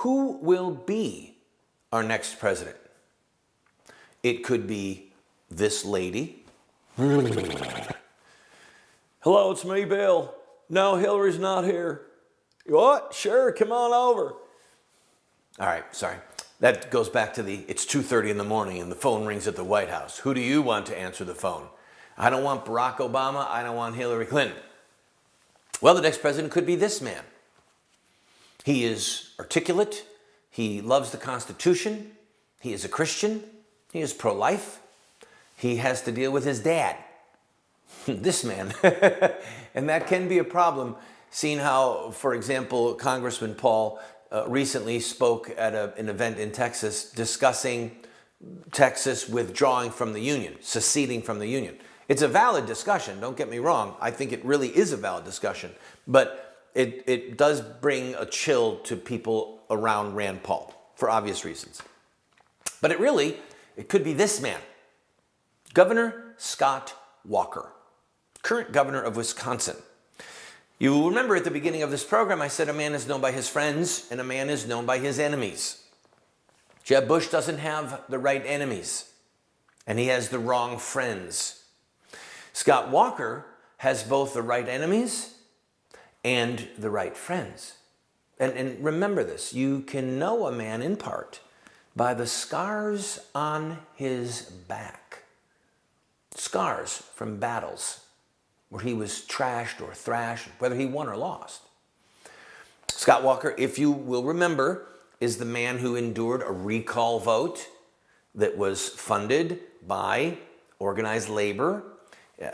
who will be our next president? It could be this lady. Hello, it's me, Bill. No, Hillary's not here. What? Sure, come on over. All right, sorry. That goes back to it's 2:30 in the morning and the phone rings at the White House. Who do you want to answer the phone? I don't want Barack Obama. I don't want Hillary Clinton. Well, the next president could be this man. He is articulate. He loves the Constitution. He is a Christian. He is pro-life. He has to deal with his dad. This man. And that can be a problem, seeing how, for example, Congressman Paul recently spoke at an event in Texas discussing Texas withdrawing from the Union, seceding from the Union. It's a valid discussion, don't get me wrong. I think it really is a valid discussion. But it does bring a chill to people around Rand Paul, for obvious reasons. But it could be this man, Governor Scott Walker, current governor of Wisconsin. You will remember at the beginning of this program, I said a man is known by his friends and a man is known by his enemies. Jeb Bush doesn't have the right enemies, and he has the wrong friends. Scott Walker has both the right enemies and the right friends. And remember this, you can know a man in part by the scars on his back. Scars from battles where he was trashed or thrashed, whether he won or lost. Scott Walker, if you will remember, is the man who endured a recall vote that was funded by organized labor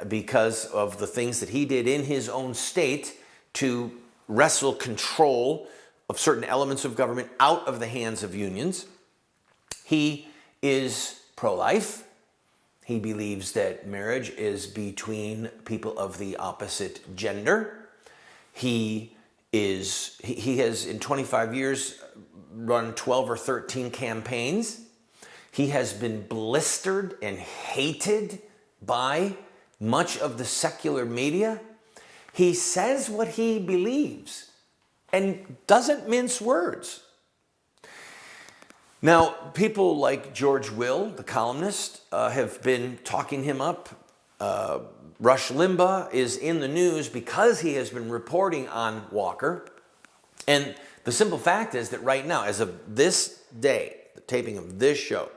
because of the things that he did in his own state to wrestle control of certain elements of government out of the hands of unions. He is pro-life. He believes that marriage is between people of the opposite gender. He has in 25 years run 12 or 13 campaigns. He has been blistered and hated by much of the secular media. He says what he believes and doesn't mince words. Now, people like George Will, the columnist, have been talking him up. Rush Limbaugh is in the news because he has been reporting on Walker. And the simple fact is that right now, as of this day, the taping of this show,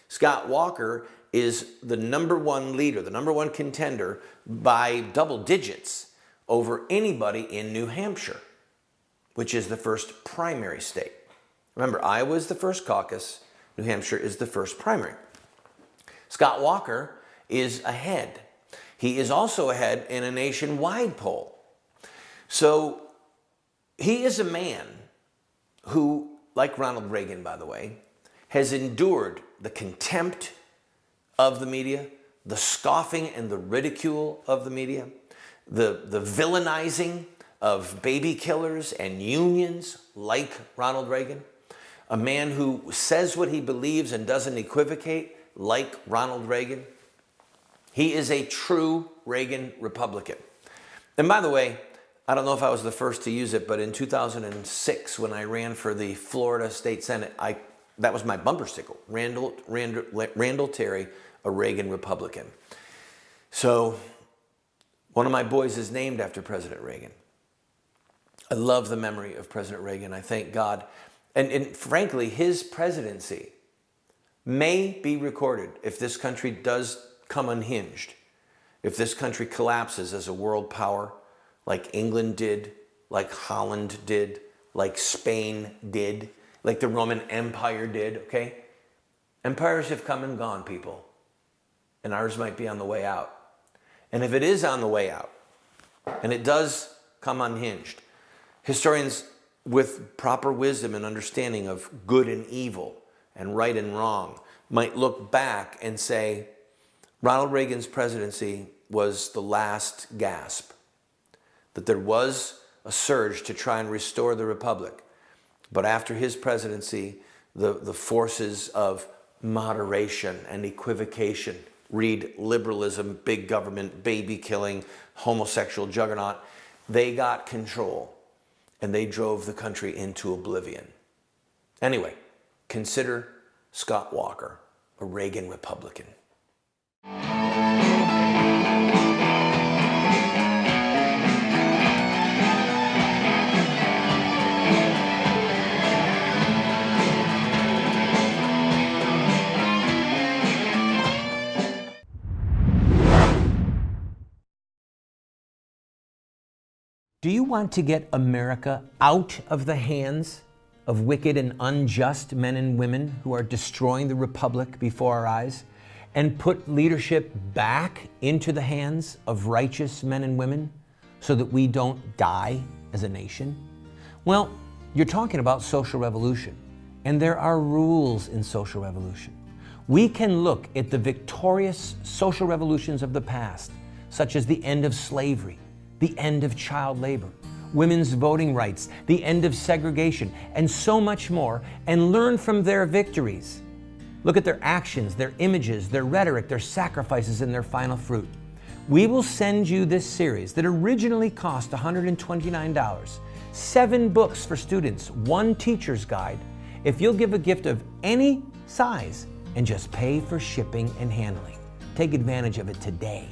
Scott Walker is the number one leader, the number one contender by double digits over anybody in New Hampshire, which is the first primary state. Remember, Iowa is the first caucus. New Hampshire is the first primary. Scott Walker is ahead. He is also ahead in a nationwide poll. So he is a man who, like Ronald Reagan, by the way, has endured the contempt of the media, the scoffing and the ridicule of the media, the villainizing of baby killers and unions like Ronald Reagan. A man who says what he believes and doesn't equivocate, like Ronald Reagan. He is a true Reagan Republican. And by the way, I don't know if I was the first to use it, but in 2006, when I ran for the Florida State Senate, that was my bumper sticker, Randall Terry, a Reagan Republican. So one of my boys is named after President Reagan. I love the memory of President Reagan. I thank God. And frankly, his presidency may be recorded if this country does come unhinged, if this country collapses as a world power like England did, like Holland did, like Spain did, like the Roman Empire did, okay? Empires have come and gone, people, and ours might be on the way out. And if it is on the way out, and it does come unhinged, historians with proper wisdom and understanding of good and evil and right and wrong might look back and say, Ronald Reagan's presidency was the last gasp, that there was a surge to try and restore the republic. But after his presidency, the forces of moderation and equivocation, read liberalism, big government, baby killing, homosexual juggernaut, they got control and they drove the country into oblivion. Anyway, consider Scott Walker, a Reagan Republican. Do you want to get America out of the hands of wicked and unjust men and women who are destroying the republic before our eyes, and put leadership back into the hands of righteous men and women so that we don't die as a nation? Well, you're talking about social revolution, and there are rules in social revolution. We can look at the victorious social revolutions of the past, such as the end of slavery, the end of child labor, women's voting rights, the end of segregation, and so much more, and learn from their victories. Look at their actions, their images, their rhetoric, their sacrifices, and their final fruit. We will send you this series that originally cost $129, 7 books for students, 1 teacher's guide, if you'll give a gift of any size and just pay for shipping and handling. Take advantage of it today.